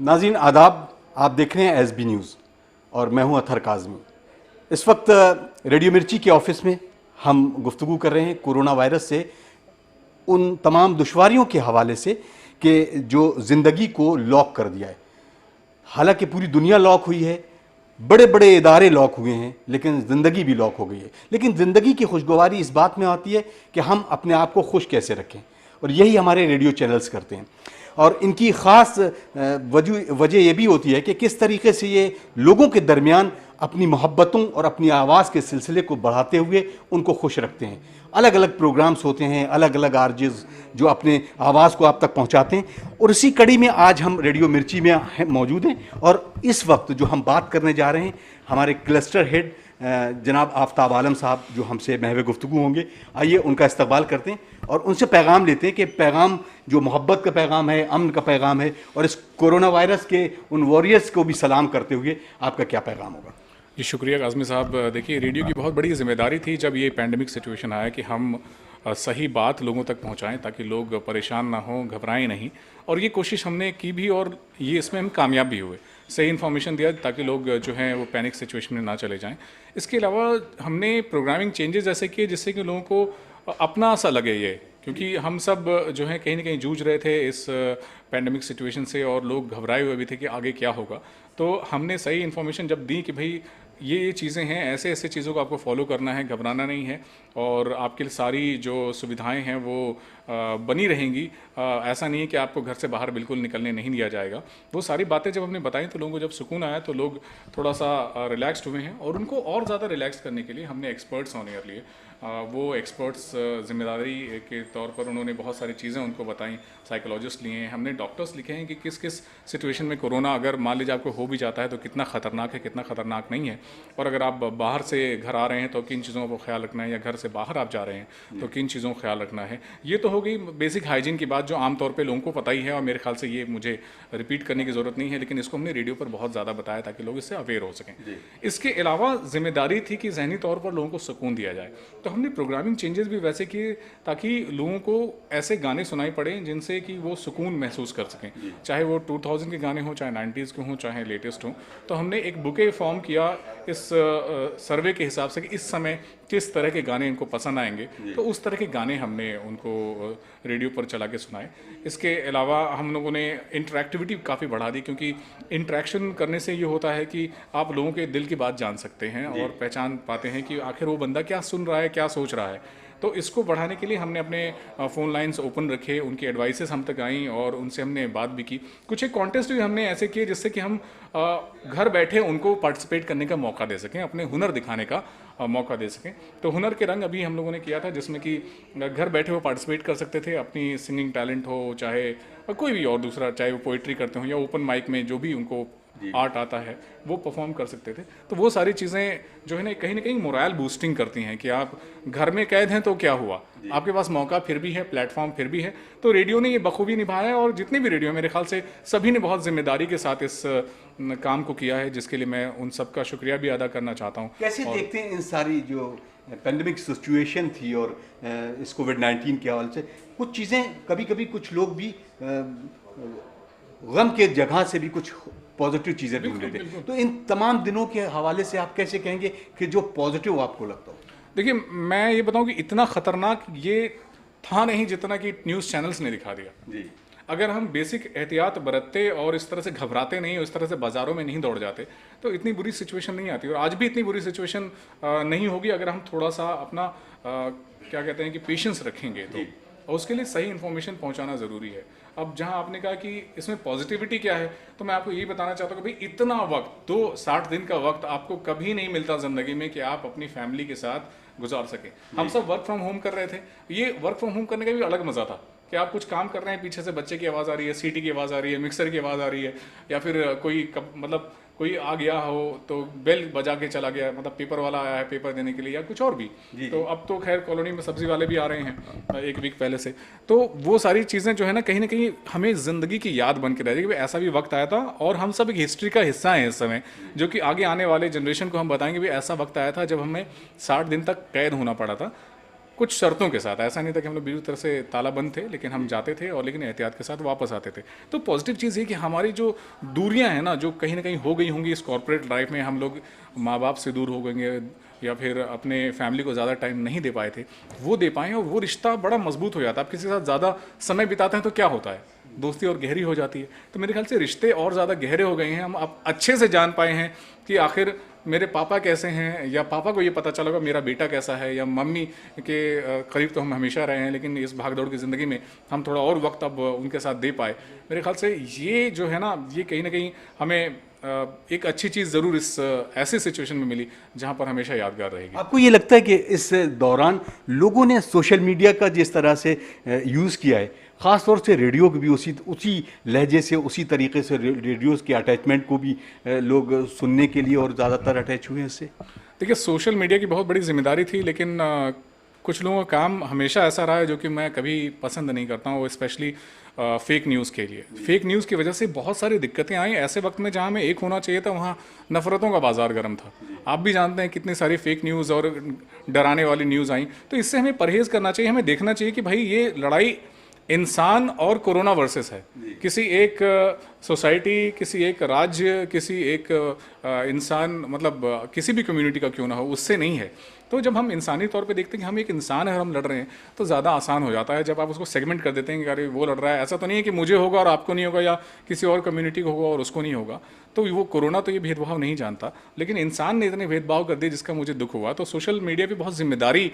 नाज़रीन आदाब, आप देख रहे हैं एसबी न्यूज़ और मैं हूं अतहर काज़मी। इस वक्त रेडियो मिर्ची के ऑफिस में हम गुफ्तगू कर रहे हैं कोरोना वायरस से, उन तमाम दुश्वारियों के हवाले से कि जो ज़िंदगी को लॉक कर दिया है। हालांकि पूरी दुनिया लॉक हुई है, बड़े बड़े इदारे लॉक हुए हैं, लेकिन ज़िंदगी भी लॉक हो गई है। लेकिन ज़िंदगी की खुशगवारी इस बात में आती है कि हम अपने आप को खुश कैसे रखें, और यही हमारे रेडियो चैनल्स करते हैं। और इनकी ख़ास वजह यह भी होती है कि किस तरीके से ये लोगों के दरमियान अपनी मोहब्बतों और अपनी आवाज़ के सिलसिले को बढ़ाते हुए उनको खुश रखते हैं। अलग अलग प्रोग्राम्स होते हैं, अलग अलग आरजेस जो अपने आवाज़ को आप तक पहुंचाते हैं, और इसी कड़ी में आज हम रेडियो मिर्ची में मौजूद हैं। और इस वक्त जो हम बात करने जा रहे हैं, हमारे क्लस्टर हेड जनाब आफ्ताब आलम साहब जो हमसे महवे गुफ्तगू होंगे। आइए उनका इस्तकबाल करते हैं और उनसे पैगाम लेते हैं कि पैगाम जो मोहब्बत का पैगाम है, अमन का पैगाम है, और इस कोरोना वायरस के उन वॉरियर्स को भी सलाम करते हुए आपका क्या पैगाम होगा। जी शुक्रिया काज़मी साहब। देखिए, रेडियो की बहुत बड़ी जिम्मेदारी थी जब ये पैंडमिक सिचुएशन आया कि हम सही बात लोगों तक पहुंचाएं ताकि लोग परेशान ना हों, घबराएं नहीं। और ये कोशिश हमने की भी और ये इसमें हम कामयाब भी हुए। सही इन्फॉर्मेशन दिया ताकि लोग जो हैं वो पैनिक सिचुएशन में ना चले जाएं। इसके अलावा हमने प्रोग्रामिंग चेंजेस ऐसे किए जिससे कि लोगों को अपना सा लगे ये, क्योंकि हम सब जो है कहीं ना कहीं जूझ रहे थे इस पैंडमिक सिचुएशन से और लोग घबराए हुए भी थे कि आगे क्या होगा। तो हमने सही इन्फॉर्मेशन जब दी कि भाई ये चीज़ें हैं, ऐसे ऐसे चीज़ों को आपको फॉलो करना है, घबराना नहीं है, और आपके लिए सारी जो सुविधाएं हैं वो बनी रहेंगी। ऐसा नहीं है कि आपको घर से बाहर बिल्कुल निकलने नहीं दिया जाएगा। वो सारी बातें जब हमने बताई तो लोगों को जब सुकून आया तो लोग थोड़ा सा रिलैक्स्ड हुए हैं, और उनको और ज़्यादा रिलैक्स करने के लिए हमने एक्सपर्ट्स ऑन एयर लिए। वो एक्सपर्ट्स जिम्मेदारी के तौर पर उन्होंने बहुत सारी चीज़ें उनको बताई, साइकोलॉजिस्ट लिए हैं, हमने डॉक्टर्स लिखे हैं कि किस किस सिचुएशन में कोरोना अगर मान लीजिए आपको हो भी जाता है तो कितना ख़तरनाक है, कितना ख़तरनाक नहीं है, और अगर आप बाहर से घर आ रहे हैं तो किन चीज़ों को ख्याल रखना है, या घर से बाहर आप जा रहे हैं तो किन चीज़ों को ख्याल रखना है। ये तो हो गई बेसिक हाइजीन की बात जो आमतौर पर लोगों को पता ही है, और मेरे ख्याल से ये मुझे रिपीट करने की ज़रूरत नहीं है, लेकिन इसको हमने रेडियो पर बहुत ज़्यादा बताया ताकि लोग इससे अवेयर हो सकें। इसके अलावा जिम्मेदारी थी कि जहनी तौर पर लोगों को सुकून दिया जाए, तो हमने प्रोग्रामिंग चेंजेस भी वैसे किए ताकि लोगों को ऐसे गाने सुनाई पड़े जिनसे कि वो सुकून महसूस कर सकें, चाहे वो 2000 के गाने हों, चाहे 90s के हों, चाहे लेटेस्ट हों। तो हमने एक बुके फॉर्म किया इस सर्वे के हिसाब से कि इस समय किस तरह के गाने इनको पसंद आएंगे, तो उस तरह के गाने हमने उनको रेडियो पर चला के सुनाए। इसके अलावा हम लोगों ने इंटरेक्टिविटी काफ़ी बढ़ा दी, क्योंकि इंटरेक्शन करने से ये होता है कि आप लोगों के दिल की बात जान सकते हैं और पहचान पाते हैं कि आखिर वो बंदा क्या सुन रहा है, क्या सोच रहा है। तो इसको बढ़ाने के लिए हमने अपने फ़ोन लाइन्स ओपन रखे, उनकी एडवाइसेस हम तक आईं और उनसे हमने बात भी की। कुछ एक कॉन्टेस्ट भी हमने ऐसे किए जिससे कि हम घर बैठे उनको पार्टिसिपेट करने का मौका दे सकें, अपने हुनर दिखाने का मौका दे सकें। तो हुनर के रंग अभी हम लोगों ने किया था जिसमें कि घर बैठे वो पार्टिसिपेट कर सकते थे, अपनी सिंगिंग टैलेंट हो, चाहे कोई भी और दूसरा, चाहे वो पोइट्री करते हो या ओपन माइक में जो भी उनको आर्ट आता है वो परफॉर्म कर सकते थे। तो वो सारी चीज़ें जो है ना कहीं मोरल बूस्टिंग करती हैं कि आप घर में कैद हैं तो क्या हुआ, आपके पास मौका फिर भी है, प्लेटफॉर्म फिर भी है। तो रेडियो ने ये बखूबी निभाया है, और जितने भी रेडियो मेरे ख्याल से सभी ने बहुत जिम्मेदारी के साथ इस काम को किया है, जिसके लिए मैं उन सबका शुक्रिया भी अदा करना चाहता हूँ। कैसे देखते हैं इन सारी जो पेंडेमिक सिचुएशन थी और इस कोविड-19 के हवाले से कुछ चीज़ें, कभी कभी कुछ लोग भी गम के जगह से भी कुछ पॉजिटिव चीज़ें ढूंढ लेते हैं, तो इन तमाम दिनों के हवाले से आप कैसे कहेंगे कि जो पॉजिटिव आपको लगता हो। देखिए, मैं ये बताऊं कि इतना ख़तरनाक ये था नहीं जितना कि न्यूज़ चैनल्स ने दिखा दिया जी। अगर हम बेसिक एहतियात बरतते और इस तरह से घबराते नहीं, इस तरह से बाज़ारों में नहीं दौड़ जाते, तो इतनी बुरी सिचुएशन नहीं आती, और आज भी इतनी बुरी सिचुएशन नहीं होगी अगर हम थोड़ा सा अपना क्या कहते हैं कि पेशेंस रखेंगे। तो और उसके लिए सही इन्फॉर्मेशन पहुंचाना ज़रूरी है। अब जहां आपने कहा कि इसमें पॉजिटिविटी क्या है, तो मैं आपको यही बताना चाहता हूँ कि भाई इतना वक्त, 60 दिन का वक्त आपको कभी नहीं मिलता ज़िंदगी में कि आप अपनी फैमिली के साथ गुजार सकें। हम सब वर्क फ्रॉम होम कर रहे थे, ये वर्क फ्रॉम होम करने का भी अलग मज़ा था कि आप कुछ काम कर रहे हैं, पीछे से बच्चे की आवाज़ आ रही है, सीटी की आवाज़ आ रही है, मिक्सर की आवाज़ आ रही है, या फिर कोई आ गया हो तो बेल बजा के चला गया, मतलब पेपर वाला आया है पेपर देने के लिए, या कुछ और भी। तो अब तो खैर कॉलोनी में सब्जी वाले भी आ रहे हैं एक वीक पहले से। तो वो सारी चीज़ें जो है ना कहीं हमें ज़िंदगी की याद बन के रह जाएगी कि ऐसा भी वक्त आया था, और हम सब एक हिस्ट्री का हिस्सा हैं इस समय, जो कि आगे आने वाले जनरेशन को हम बताएंगे भी ऐसा वक्त आया था जब हमें 60 दिन तक कैद होना पड़ा था। कुछ शर्तों के साथ। ऐसा नहीं था कि हम लोग बिल्कुल तरह से ताला बंद थे, लेकिन हम जाते थे और लेकिन एहतियात के साथ वापस आते थे। तो पॉजिटिव चीज़ ये कि हमारी जो दूरियां हैं ना, जो कहीं ना कहीं हो गई होंगी इस कॉर्पोरेट लाइफ में, हम लोग माँ बाप से दूर हो गएंगे या फिर अपने फैमिली को ज़्यादा टाइम नहीं दे पाए थे, वो दे पाएँ और वो रिश्ता बड़ा मजबूत हो जाता है। आप किसी के साथ ज़्यादा समय बिताते हैं तो क्या होता है, दोस्ती और गहरी हो जाती है। तो मेरे ख्याल से रिश्ते और ज़्यादा गहरे हो गए हैं। हम अब अच्छे से जान पाए हैं कि आखिर मेरे पापा कैसे हैं, या पापा को ये पता चला होगा मेरा बेटा कैसा है, या मम्मी के करीब तो हम हमेशा रहे हैं, लेकिन इस भागदौड़ की ज़िंदगी में हम थोड़ा और वक्त अब उनके साथ दे पाए। मेरे ख्याल से ये जो है ना, ये कहीं ना कहीं हमें एक अच्छी चीज़ ज़रूर इस ऐसे सिचुएशन में मिली जहाँ पर हमेशा यादगार रहेगी। आपको ये लगता है कि इस दौरान लोगों ने सोशल मीडिया का जिस तरह से यूज़ किया है, ख़ास तौर से रेडियो को भी उसी लहजे से, उसी तरीके से रेडियोज़ के अटैचमेंट को भी लोग सुनने के लिए और ज़्यादातर अटैच हुए हैं इससे? देखिए, सोशल मीडिया की बहुत बड़ी जिम्मेदारी थी, लेकिन कुछ लोगों का काम हमेशा ऐसा रहा है जो कि मैं कभी पसंद नहीं करता हूँ, स्पेशली फेक न्यूज़ के लिए। फेक न्यूज़ की वजह से बहुत सारी दिक्कतें आई ऐसे वक्त में जहाँ में एक होना चाहिए था, वहाँ नफ़रतों का बाजार गर्म था। आप भी जानते हैं कितनी सारी फेक न्यूज़ और डराने वाली न्यूज़ आई। तो इससे हमें परहेज़ करना चाहिए। हमें देखना चाहिए कि भाई ये लड़ाई इंसान और कोरोना वर्सेस है। किसी एक सोसाइटी, किसी एक राज्य, किसी एक इंसान, मतलब किसी भी कम्युनिटी का क्यों ना हो, उससे नहीं है। तो जब हम इंसानी तौर पे देखते हैं कि हम एक इंसान है और हम लड़ रहे हैं, तो ज़्यादा आसान हो जाता है। जब आप उसको सेगमेंट कर देते हैं कि अरे वो लड़ रहा है, ऐसा तो नहीं है कि मुझे होगा और आपको नहीं होगा, या किसी और कम्युनिटी को होगा और उसको नहीं होगा। तो वो कोरोना तो ये भेदभाव नहीं जानता, लेकिन इंसान ने इतने भेदभाव कर दिए जिसका मुझे दुख हुआ। तो सोशल मीडिया पे बहुत जिम्मेदारी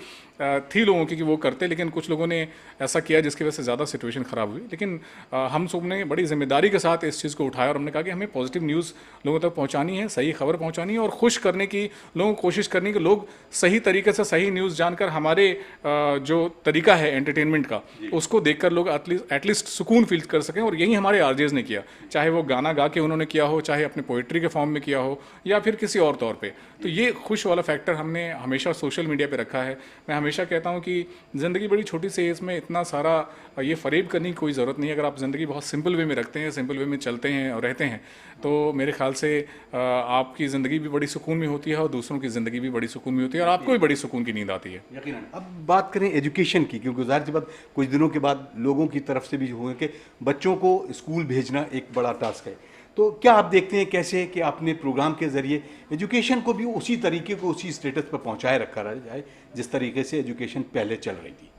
थी लोगों की कि वो करते, लेकिन कुछ लोगों ने ऐसा किया जिसकी वजह से ज़्यादा सिचुएशन ख़राब हुई। लेकिन हम सब ने बड़ी जिम्मेदारी के साथ इस चीज़ को उठाया और हमने कहा कि हमें पॉजिटिव न्यूज़ लोगों तक पहुँचानी है, सही खबर पहुँचानी है और खुश करने की लोगों को कोशिश करनी कि लोग सही तरीके से सही न्यूज़ जानकर हमारे जो तरीका है एंटरटेनमेंट का, उसको देखकर लोग एटलीस्ट सुकून फील कर सकें। और यही हमारे आरजेज ने किया, चाहे वो गाना गा के उन्होंने किया हो, चाहे अपने पोइट्री के फॉर्म में किया हो, या फिर किसी और तौर पे। तो ये खुश वाला फैक्टर हमने हमेशा सोशल मीडिया पे रखा है। मैं हमेशा कहता हूँ कि ज़िंदगी बड़ी छोटी सी है, इसमें इतना सारा ये फरेब करने की कोई ज़रूरत नहीं है। अगर आप ज़िंदगी बहुत सिंपल वे में रखते हैं, सिंपल वे में चलते हैं और रहते हैं, तो मेरे ख्याल से आपकी ज़िंदगी भी बड़ी सुकून में होती है और दूसरों की ज़िंदगी भी बड़ी सुकून में होती है और आपको भी बड़ी सुकून की नींद आती है। यकीनन। अब बात करें एजुकेशन की, क्योंकि ज़ाहिर सी बात कुछ दिनों के बाद लोगों की तरफ से भी हुए कि बच्चों को स्कूल भेजना एक बड़ा टास्क है। तो क्या आप देखते हैं कैसे कि आपने प्रोग्राम के ज़रिए एजुकेशन को भी उसी तरीके को, उसी स्टेटस पर पहुंचाए रखा जाए जिस तरीके से एजुकेशन पहले चल रही थी?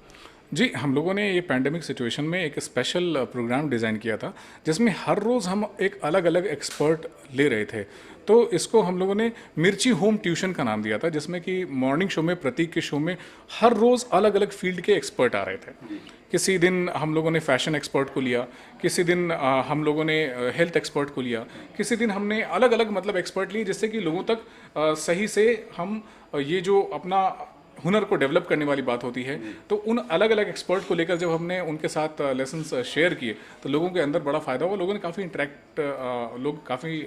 जी, हम लोगों ने ये पैंडेमिक सिचुएशन में एक स्पेशल प्रोग्राम डिज़ाइन किया था, जिसमें हर रोज़ हम एक अलग अलग एक्सपर्ट ले रहे थे। तो इसको हम लोगों ने मिर्ची होम ट्यूशन का नाम दिया था, जिसमें कि मॉर्निंग शो में, प्रतीक के शो में हर रोज़ अलग अलग फील्ड के एक्सपर्ट आ रहे थे। किसी दिन हम लोगों ने फैशन एक्सपर्ट को लिया, किसी दिन हम लोगों ने हेल्थ एक्सपर्ट को लिया, किसी दिन हमने अलग अलग मतलब एक्सपर्ट लिए, जिससे कि लोगों तक सही से हम ये जो अपना हुनर को डेवलप करने वाली बात होती है, तो उन अलग अलग एक्सपर्ट को लेकर जब हमने उनके साथ लेसन्स शेयर किए, तो लोगों के अंदर बड़ा फ़ायदा हुआ। लोगों ने काफ़ी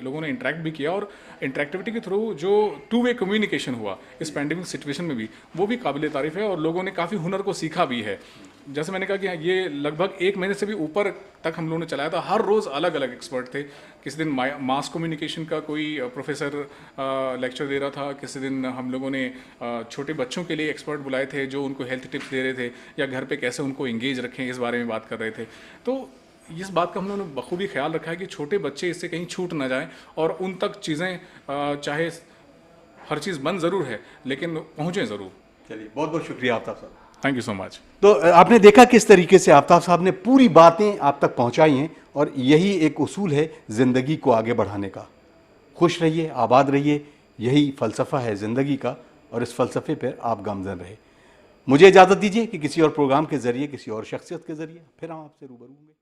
लोगों ने इंटरेक्ट भी किया, और इंटरेक्टिविटी के थ्रू जो टू वे कम्युनिकेशन हुआ इस पैंडेमिक सिचुएशन में भी, वो भी काबिल तारीफ़ है और लोगों ने काफ़ी हुनर को सीखा भी है। जैसे मैंने कहा कि ये लगभग 1 महीने से भी ऊपर तक हम लोगों ने चलाया था। हर रोज़ अलग अलग एक्सपर्ट थे। किसी दिन मास कम्युनिकेशन का कोई प्रोफेसर लेक्चर दे रहा था, किसी दिन हम लोगों ने छोटे बच्चों के लिए एक्सपर्ट बुलाए थे जो उनको हेल्थ टिप्स दे रहे थे, या घर पे कैसे उनको इंगेज रखें इस बारे में बात कर रहे थे। तो इस बात का हम लोगों ने बखूबी ख्याल रखा है कि छोटे बच्चे इससे कहीं छूट ना जाएं और उन तक चीज़ें, चाहे हर चीज़ बंद ज़रूर है लेकिन पहुँचें ज़रूर। चलिए, बहुत बहुत शुक्रिया आफ्ताब साहब। Thank you so much. तो आपने देखा किस तरीके से आफ्ताब साहब ने पूरी बातें आप तक पहुंचाई हैं, और यही एक उसूल है ज़िंदगी को आगे बढ़ाने का। खुश रहिए, आबाद रहिए, यही फ़लसफ़ा है ज़िंदगी का, और इस फ़लसफ़े पर आप गामज़न रहे। मुझे इजाज़त दीजिए कि किसी और प्रोग्राम के ज़रिए, किसी और शख्सियत के ज़रिए फिर हम आपसे रूबरू होंगे।